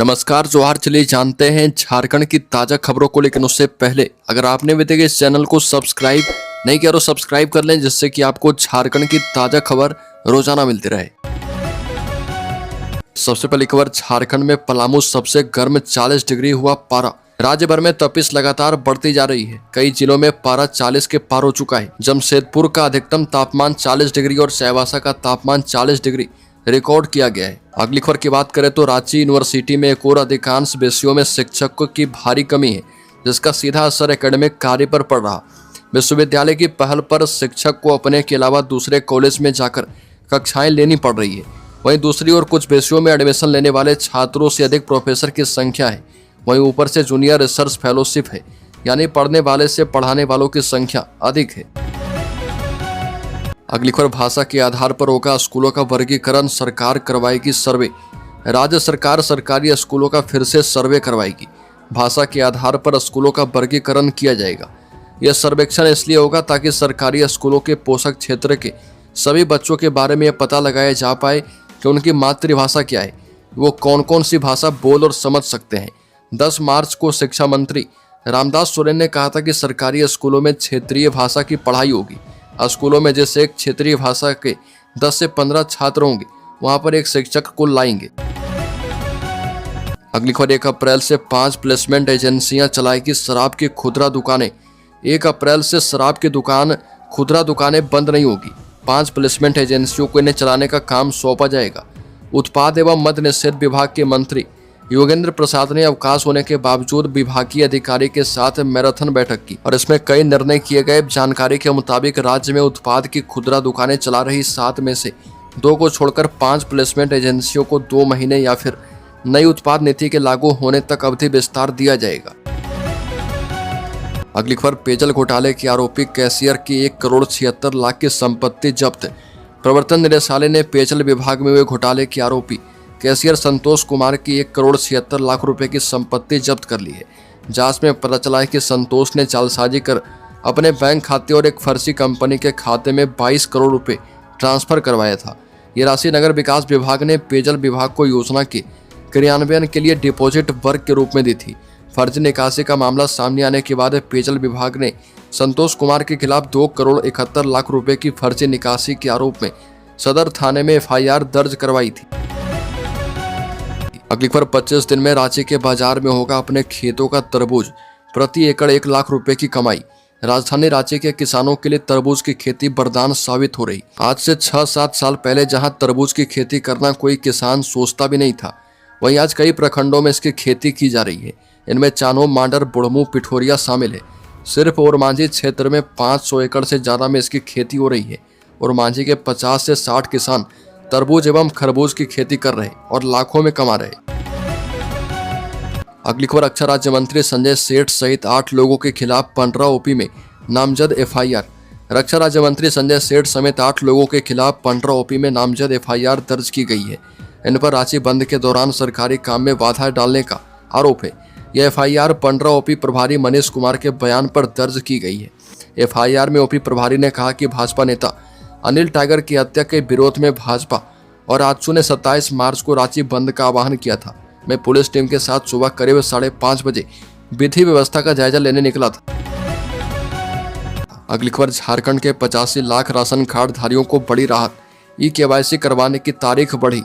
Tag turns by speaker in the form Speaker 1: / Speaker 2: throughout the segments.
Speaker 1: नमस्कार जोहार। चलिए जानते हैं झारखंड की ताजा खबरों को, लेकिन उससे पहले अगर आपने अभी तक इस चैनल को सब्सक्राइब नहीं किया तो सब्सक्राइब कर लें, जिससे कि आपको झारखंड की ताजा खबर रोजाना मिलती रहे। सबसे पहली खबर, झारखंड में पलामू सबसे गर्म 40 डिग्री हुआ पारा। राज्य भर में तपिश लगातार बढ़ती जा रही है। कई जिलों में पारा 40 के पार हो चुका है। जमशेदपुर का अधिकतम तापमान 40 डिग्री और सहवासा का तापमान 40 डिग्री रिकॉर्ड किया गया है। अगली खबर की बात करें तो रांची यूनिवर्सिटी में एक और अधिकांश विषयों में शिक्षकों की भारी कमी है, जिसका सीधा असर एकेडमिक कार्य पर पड़ रहा। विश्वविद्यालय की पहल पर शिक्षक को अपने के अलावा दूसरे कॉलेज में जाकर कक्षाएं लेनी पड़ रही है। वहीं दूसरी ओर कुछ विषयों में एडमिशन लेने वाले छात्रों से अधिक प्रोफेसर की संख्या है। वहीं ऊपर से जूनियर रिसर्च फेलोशिप है, यानी पढ़ने वाले से पढ़ाने वालों की संख्या अधिक है। अगली खबर, भाषा के आधार पर होगा स्कूलों का वर्गीकरण, सरकार करवाएगी सर्वे। राज्य सरकार सरकारी स्कूलों का फिर से सर्वे करवाएगी। भाषा के आधार पर स्कूलों का वर्गीकरण किया जाएगा। यह सर्वेक्षण इसलिए होगा ताकि सरकारी स्कूलों के पोषक क्षेत्र के सभी बच्चों के बारे में यह पता लगाया जा पाए कि उनकी मातृभाषा क्या है, वो कौन कौन सी भाषा बोल और समझ सकते हैं। 10 मार्च को शिक्षा मंत्री रामदास सोरेन ने कहा था कि सरकारी स्कूलों में क्षेत्रीय भाषा की पढ़ाई होगी। स्कूलों में जैसे एक क्षेत्रीय भाषा के 10 से 15 छात्र होंगे, वहां पर एक शिक्षक को लाएंगे। अगली खबर, 1 अप्रैल से 5 प्लेसमेंट एजेंसियां चलाएगी शराब की खुदरा दुकानें। 1 अप्रैल से शराब की खुदरा दुकानें बंद नहीं होगी। 5 प्लेसमेंट एजेंसियों को इन्हें चलाने का काम सौंपा जाएगा। उत्पाद एवं मद्य निषेध विभाग के मंत्री योगेंद्र प्रसाद ने अवकाश होने के बावजूद विभागीय अधिकारी के साथ मैराथन बैठक की और इसमें कई निर्णय किए गए। जानकारी के मुताबिक राज्य में उत्पाद की खुदरा दुकानें चला रही 7 में से 2 को छोड़कर 5 प्लेसमेंट एजेंसियों को 2 महीने या फिर नई उत्पाद नीति के लागू होने तक अवधि विस्तार दिया जाएगा। अगली खबर, पेयजल घोटाले के आरोपी कैशियर की 1 करोड़ 76 लाख की संपत्ति जब्त। प्रवर्तन निदेशालय ने पेयजल विभाग में हुए घोटाले के आरोपी कैशियर संतोष कुमार की 1 करोड़ 76 लाख रुपए की संपत्ति जब्त कर ली है। जांच में पता चला है कि संतोष ने जालसाजी कर अपने बैंक खाते और एक फर्जी कंपनी के खाते में 22 करोड़ रुपए ट्रांसफर करवाया था। ये राशि नगर विकास विभाग ने पेयजल विभाग को योजना के क्रियान्वयन के लिए डिपॉजिट वर्क के रूप में दी थी। फर्जी निकासी का मामला सामने आने के बाद पेयजल विभाग ने संतोष कुमार के खिलाफ 2 करोड़ 71 लाख रुपए की फर्जी निकासी के आरोप में सदर थाने में FIR दर्ज करवाई थी। अगली खबर, 25 दिन में रांची के बाजार में होगा अपने खेतों का तरबूज, प्रति एकड़ 1 लाख रुपए की कमाई। राजधानी रांची के किसानों के लिए तरबूज की खेती वरदान साबित हो रही। आज से 6-7 साल पहले जहां तरबूज की खेती करना कोई किसान सोचता भी नहीं था, वहीं आज कई प्रखंडों में इसकी खेती की जा रही है। इनमें चानो, मांडर, बुढ़मू, पिठोरिया शामिल है। सिर्फ ओरमांझी क्षेत्र में 500 एकड़ से ज्यादा में इसकी खेती हो रही है। ओरमांझी के 50 से 60 किसान तरबूज एवं खरबूज की खेती कर रहे और लाखों में कमा रहे। अगली खबर, रक्षा राज्य मंत्री संजय सेठ सहित 8 लोगों के खिलाफ पंडरा ओपी में नामजद FIR। रक्षा राज्य मंत्री संजय सेठ समेत 8 लोगों के खिलाफ पंडरा ओपी में नामजद FIR दर्ज की गई है। इन पर रांची बंद के दौरान सरकारी काम में बाधा डालने का आरोप है। यह FIR पंडरा ओपी प्रभारी मनीष कुमार के बयान पर दर्ज की गई है। FIR में ओपी प्रभारी ने कहा कि भाजपा नेता अनिल टाइगर की हत्या के विरोध में भाजपा और आजसू ने 27 मार्च को रांची बंद का आह्वान किया था। मैं पुलिस टीम के साथ सुबह करीब 5:30 बजे विधि व्यवस्था का जायजा लेने निकला था। अगली खबर, झारखंड के 85 लाख राशन कार्ड धारियों को बड़ी राहत। EKYC करवाने की तारीख बढ़ी,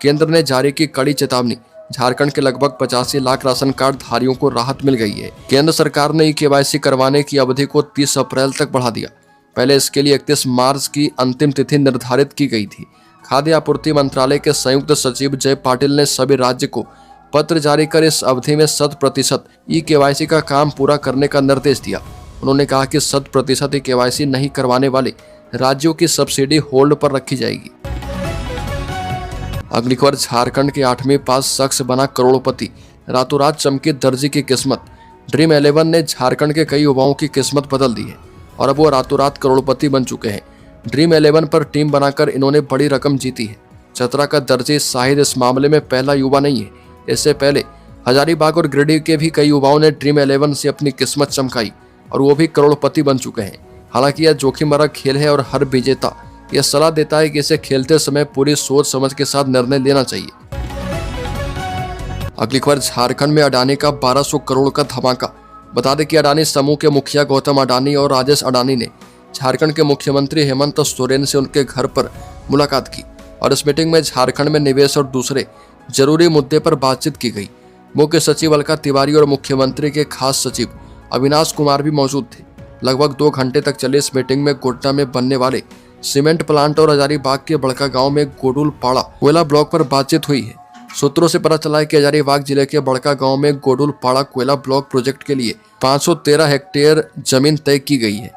Speaker 1: केंद्र ने जारी की कड़ी चेतावनी। झारखंड के लगभग 85 लाख राशन कार्ड धारियों को राहत मिल गई है। केंद्र सरकार ने EKYC करवाने की अवधि को 30 अप्रैल तक बढ़ा दिया। पहले इसके लिए 31 मार्च की अंतिम तिथि निर्धारित की गई थी। खाद्य आपूर्ति मंत्रालय के संयुक्त सचिव जय पाटिल ने सभी राज्य को पत्र जारी कर इस अवधि में 100% EKYC का काम पूरा करने का निर्देश दिया। उन्होंने कहा कि 100% EKYC नहीं करवाने वाले राज्यों की सब्सिडी होल्ड पर रखी जाएगी। अगली खबर, झारखंड के 8वें पास शख्स बना करोड़पति, रातों रात चमकी दर्जी की किस्मत। ड्रीम 11 ने झारखंड के कई युवाओं की किस्मत बदल दी है और अब वो रातों रात करोड़पति बन चुके हैं। ड्रीम 11 पर टीम बनाकर इन्होंने बड़ी रकम जीती है। चतरा का दर्जी शाहिद इस मामले में पहला युवा नहीं है। इससे पहले हजारीबाग और गिरिडीह के भी कई युवाओं ने ड्रीम 11 से अपनी किस्मत चमकाई और वो भी करोड़पति बन चुके हैं। हालांकि यह जोखिम भरा खेल है और हर विजेता यह सलाह देता है कि इसे खेलते समय पूरी सोच समझ के साथ निर्णय लेना चाहिए। अगली खबर, झारखंड में अडानी का 1200 करोड़ का धमाका। बता दें कि अडानी समूह के मुखिया गौतम अडानी और राजेश अडानी ने झारखंड के मुख्यमंत्री हेमंत सोरेन से उनके घर पर मुलाकात की और इस मीटिंग में झारखंड में निवेश और दूसरे जरूरी मुद्दे पर बातचीत की गई। मुख्य सचिव अलका तिवारी और मुख्यमंत्री के खास सचिव अविनाश कुमार भी मौजूद थे। लगभग 2 घंटे तक चले इस मीटिंग में गोड्डा में बनने वाले सीमेंट प्लांट और हजारीबाग के बड़का गांव में गोडुल पाड़ा कोयला ब्लॉक पर बातचीत हुई है। सूत्रों से पता चला है कि हजारीबाग जिले के बड़का गांव में गोडुल पाड़ा कोयला ब्लॉक प्रोजेक्ट के लिए 513 हेक्टेयर जमीन तय की गई है।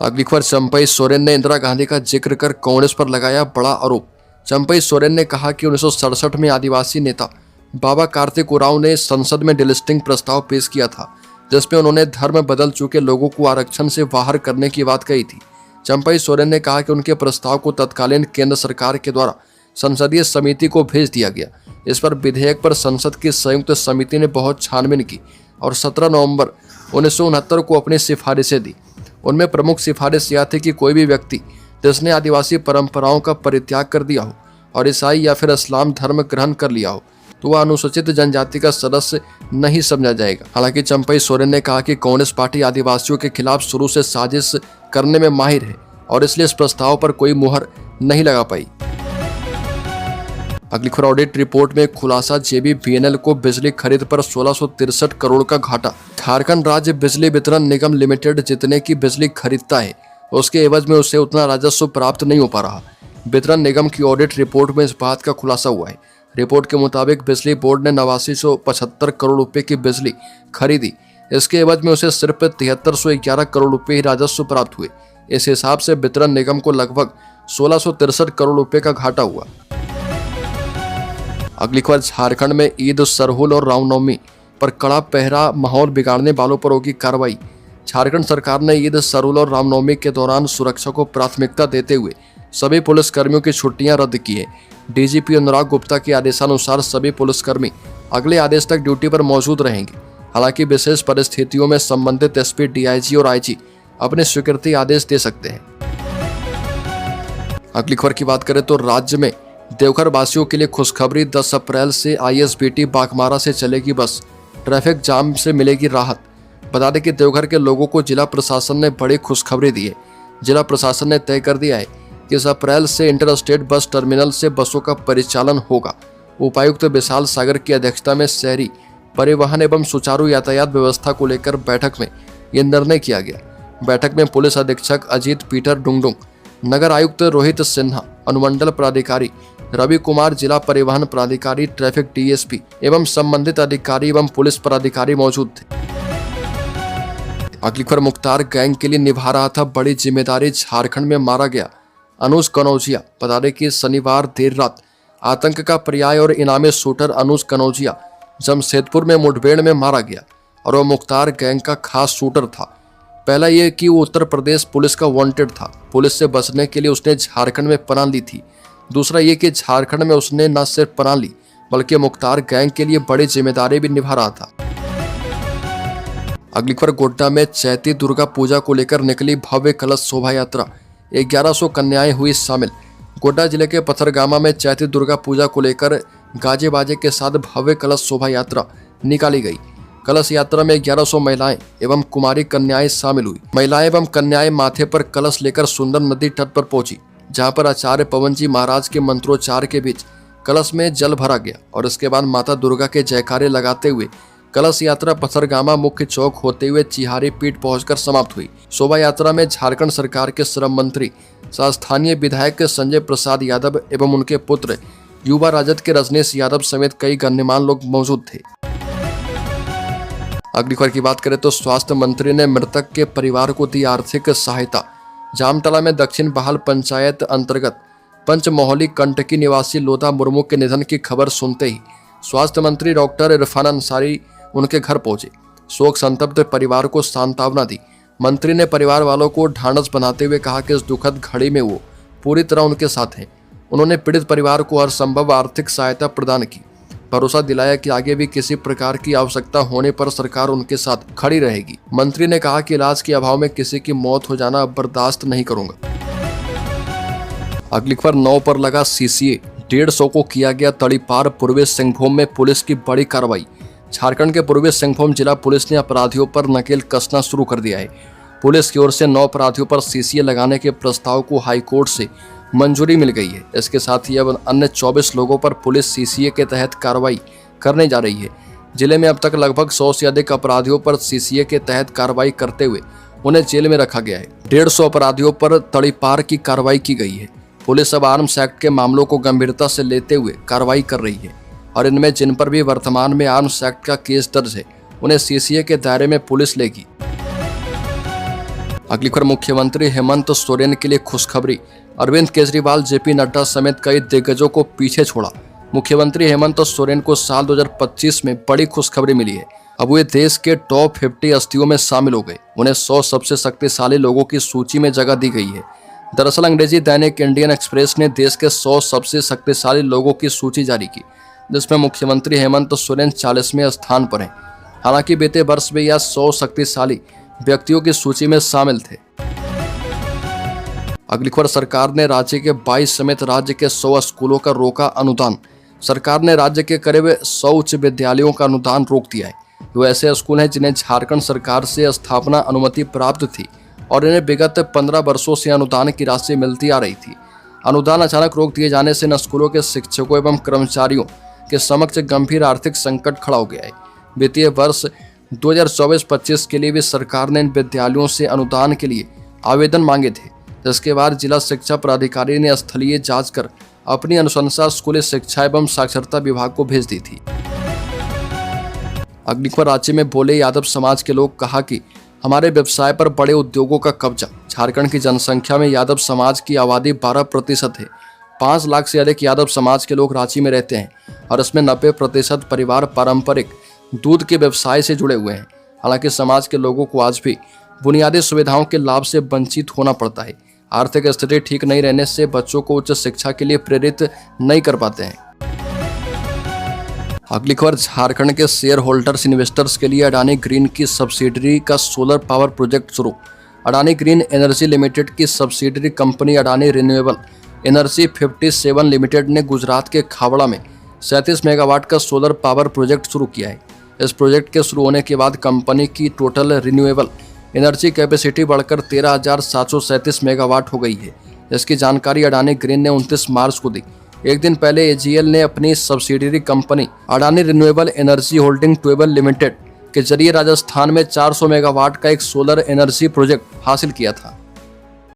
Speaker 1: अगली खबर, चंपई सोरेन ने इंदिरा गांधी का जिक्र कर कांग्रेस पर लगाया बड़ा आरोप। चंपई सोरेन ने कहा कि 1967 में आदिवासी नेता बाबा कार्तिक उरांव ने संसद में डिलिस्टिंग प्रस्ताव पेश किया था, जिसमें उन्होंने धर्म बदल चुके लोगों को आरक्षण से बाहर करने की बात कही थी। चंपई सोरेन ने कहा कि उनके प्रस्ताव को तत्कालीन केंद्र सरकार के द्वारा संसदीय समिति को भेज दिया गया। इस पर विधेयक पर संसद की संयुक्त समिति ने बहुत छानबीन की और 17 नवंबर 1969 को अपनी सिफारिशें दी। उनमें प्रमुख सिफारिश यह थी कि कोई भी व्यक्ति जिसने आदिवासी परंपराओं का परित्याग कर दिया हो और ईसाई या फिर इस्लाम धर्म ग्रहण कर लिया हो तो वह अनुसूचित जनजाति का सदस्य नहीं समझा जाएगा। हालांकि चंपई सोरेन ने कहा कि कांग्रेस पार्टी आदिवासियों के खिलाफ शुरू से साजिश करने में माहिर है और इसलिए इस प्रस्ताव पर कोई मुहर नहीं लगा पाई। अगली खबर, ऑडिट रिपोर्ट में खुलासा, JBVNL को बिजली खरीद पर 1663 करोड़ का घाटा। झारखंड राज्य बिजली वितरण निगम लिमिटेड जितने की बिजली खरीदता है उसके एवज में उसे उतना राजस्व प्राप्त नहीं हो पा रहा। वितरण निगम की ऑडिट रिपोर्ट में इस बात का खुलासा हुआ है। रिपोर्ट के मुताबिक बिजली बोर्ड ने 8975 करोड़ रुपए की बिजली खरीदी। इसके एवज में उसे सिर्फ 7311 करोड़ रुपए ही राजस्व प्राप्त हुए। इस हिसाब से वितरण निगम को लगभग 1663 करोड़ रुपए का घाटा हुआ। अगली खबर, झारखंड में ईद, सरहुल और रामनवमी पर कड़ा पहरा, माहौल बिगाड़ने वालों पर होगी कार्रवाई। झारखंड सरकार ने ईद, सरहुल और रामनवमी के दौरान सुरक्षा को प्राथमिकता देते हुए सभी पुलिसकर्मियों की छुट्टियां रद्द की है। DGP अनुराग गुप्ता के आदेशानुसार सभी पुलिसकर्मी अगले आदेश तक ड्यूटी पर मौजूद रहेंगे। हालांकि विशेष परिस्थितियों में संबंधित SP, DIG और IG अपने स्वीकृति आदेश दे सकते हैं। अगली खबर की बात करें तो राज्य में देवघर वासियों के लिए खुशखबरी, 10 अप्रैल से ISBT बाघमारा से चलेगी बस, ट्रैफिक जाम से मिलेगी राहत। बता दें कि देवघर के लोगों को जिला प्रशासन ने बड़ी खुशखबरी दी है। जिला प्रशासन ने तय कर दिया है कि इस अप्रैल से इंटर स्टेट बस टर्मिनल से बसों का परिचालन होगा। उपायुक्त विशाल सागर की अध्यक्षता में शहरी परिवहन एवं सुचारू यातायात व्यवस्था को लेकर बैठक में यह निर्णय किया गया। बैठक में पुलिस अधीक्षक अजीत पीटर डुंगडुंग, नगर आयुक्त रोहित सिन्हा, अनुमंडल प्राधिकारी रवि कुमार, जिला परिवहन प्राधिकारी, ट्रैफिक DSP एवं संबंधित अधिकारी एवं पुलिस पदाधिकारी मौजूद थे। अगली खबर, मुख्तार गैंग के लिए निभा रहा था बड़ी जिम्मेदारी, झारखंड में मारा गया अनुज कनौजिया। बता दें कि शनिवार देर रात आतंक का पर्याय और इनामी शूटर अनुज कनौजिया जमशेदपुर में मुठभेड़ में मारा गया और वह मुख्तार गैंग का खास शूटर था। पहला यह कि वो उत्तर प्रदेश पुलिस का वांटेड था। पुलिस से बचने के लिए उसने झारखंड में पनाह ली थी। दूसरा ये कि झारखंड में उसने न सिर्फ पनाह ली बल्कि मुख्तार गैंग के लिए बड़ी जिम्मेदारी भी निभा रहा था। अगली खबर, गोड्डा में चैती दुर्गा पूजा को लेकर निकली भव्य कलश शोभा यात्रा, 1100 कन्याएं हुई शामिल। गोड्डा जिले के पथरगामा में चैती दुर्गा पूजा को लेकर गाजे बाजे के साथ भव्य कलश शोभा यात्रा निकाली गई। कलश यात्रा में 1100 महिलाएं एवं कुमारी कन्याएं शामिल हुई। महिलाएं एवं कन्याएं माथे पर कलश लेकर सुंदर नदी तट पर पहुंची, जहां पर आचार्य पवन जी महाराज के मंत्रोच्चार के बीच कलश में जल भरा गया और इसके बाद माता दुर्गा के जयकारे लगाते हुए कलश यात्रा पथरगामा मुख्य चौक होते हुए चिहारी पीठ पहुंचकर समाप्त हुई। शोभा यात्रा में झारखंड सरकार के श्रम मंत्री सह स्थानीय विधायक संजय प्रसाद यादव एवं उनके पुत्र युवा राजद के रजनीश यादव समेत कई गण्यमान्य लोग मौजूद थे। अगली खबर की बात करें तो स्वास्थ्य मंत्री ने मृतक के परिवार को दी आर्थिक सहायता। जामतला में दक्षिण बहाल पंचायत अंतर्गत पंचमोहली कंटकी निवासी लोधा मुर्मू के निधन की खबर सुनते ही स्वास्थ्य मंत्री डॉक्टर इरफान अंसारी उनके घर पहुंचे। शोक संतप्त परिवार को सांत्वना दी। मंत्री ने परिवार वालों को ढांढस बनाते हुए कहा कि इस दुखद घड़ी में वो पूरी तरह उनके साथ हैं। उन्होंने पीड़ित परिवार को हर संभव आर्थिक सहायता प्रदान की। भरोसा दिलाया कि आगे भी किसी प्रकार की आवश्यकता होने पर सरकार उनके साथ खड़ी रहेगी। मंत्री ने कहा कि इलाज के अभाव में किसी की मौत हो जाना बर्दाश्त नहीं करूंगा। अगली खबर, 9 पर लगा CCA, 150 को किया गया तड़ीपार। पूर्वी सिंहभूम में पुलिस की बड़ी कार्रवाई। झारखंड के पूर्वी सिंहभूम जिला पुलिस ने अपराधियों पर नकेल कसना शुरू कर दिया है। पुलिस की ओर से 9 अपराधियों पर सीसीए लगाने के प्रस्ताव को हाईकोर्ट से मंजूरी मिल गई है। इसके साथ ही अब अन्य 24 लोगों पर पुलिस सीसीए के तहत कार्रवाई करने जा रही है। जिले में अब तक लगभग 100 से अधिक अपराधियों पर सीसीए के तहत कार्रवाई करते हुए उन्हें जेल में रखा गया है। 150 अपराधियों पर तड़ीपार की कार्रवाई की गई है। पुलिस अब आर्म्स एक्ट के मामलों को गंभीरता से लेते हुए कार्रवाई कर रही है और इनमें जिन पर भी वर्तमान में आर्म्स एक्ट का केस दर्ज है उन्हें सीसीए के दायरे में पुलिस लेगी। अगली खबर मुख्यमंत्री हेमंत सोरेन के लिए खुशखबरी। अरविंद केजरीवाल, जेपी नड्डा समेत कई दिग्गजों को पीछे छोड़ा। मुख्यमंत्री हेमंत सोरेन को साल 2025 में बड़ी खुशखबरी मिली है। अब वे देश के टॉप 50 हस्तियों में शामिल हो गए। उन्हें 100 सबसे शक्तिशाली लोगों की सूची में जगह दी गई है। दरअसल अंग्रेजी दैनिक इंडियन एक्सप्रेस ने देश के 100 सबसे शक्तिशाली लोगों की सूची जारी की, जिसमें मुख्यमंत्री हेमंत सोरेन 40वें स्थान पर हैं। हालांकि बीते वर्ष में यह 100 शक्तिशाली व्यक्तियों की सूची में शामिल थे। अगली खबर, सरकार ने राज्य के 22 समेत राज्य के 100 स्कूलों का रोका अनुदान। सरकार ने राज्य के करीब 100 उच्च विद्यालयों का अनुदान रोक दिया है। वो ऐसे स्कूल हैं जिन्हें झारखंड सरकार से स्थापना अनुमति प्राप्त थी और इन्हें विगत 15 वर्षों से अनुदान की राशि मिलती आ रही थी। अनुदान अचानक रोक दिए जाने से इन स्कूलों के शिक्षकों एवं कर्मचारियों के समक्ष गंभीर आर्थिक संकट खड़ा हो गया है। वित्तीय वर्ष 2024-25 के लिए भी सरकार ने इन विद्यालयों से अनुदान के लिए आवेदन मांगे थे, जिसके बाद जिला शिक्षा पदाधिकारी ने स्थलीय जांच कर अपनी अनुशंसा स्कूली शिक्षा एवं साक्षरता विभाग को भेज दी थी। अगली खबर, राज्य में बोले यादव समाज के लोग, कहा कि हमारे व्यवसाय पर बड़े उद्योगों का कब्जा। झारखंड की जनसंख्या में यादव समाज की आबादी 12% है। 5 लाख से अधिक यादव समाज के लोग रांची में रहते हैं और इसमें 90% परिवार पारंपरिक दूध के व्यवसाय से जुड़े हुए हैं। हालांकि समाज के लोगों को आज भी बुनियादी सुविधाओं के लाभ से वंचित होना पड़ता है। आर्थिक स्थिति ठीक नहीं रहने से बच्चों को उच्च शिक्षा के लिए प्रेरित नहीं कर पाते हैं। अगली खबर, झारखंड के शेयर होल्डर्स इन्वेस्टर्स के लिए अडानी ग्रीन की सब्सिडरी का सोलर पावर प्रोजेक्ट शुरू। अडानी ग्रीन एनर्जी लिमिटेड की subsidiary company Adani renewable energy 57 limited ने गुजरात के खावड़ा में 37 मेगावाट का सोलर पावर प्रोजेक्ट शुरू किया है। इस प्रोजेक्ट के शुरू होने के बाद कंपनी की टोटल रिन्यूएबल एनर्जी कैपेसिटी बढ़कर 13,737 मेगावाट हो गई है। इसकी जानकारी अडानी ग्रीन ने 29 मार्च को दी। एक दिन पहले एजीएल ने अपनी subsidiary company Adani renewable energy holding twelve limited के जरिए राजस्थान में 400 मेगावाट का एक सोलर एनर्जी प्रोजेक्ट हासिल किया था।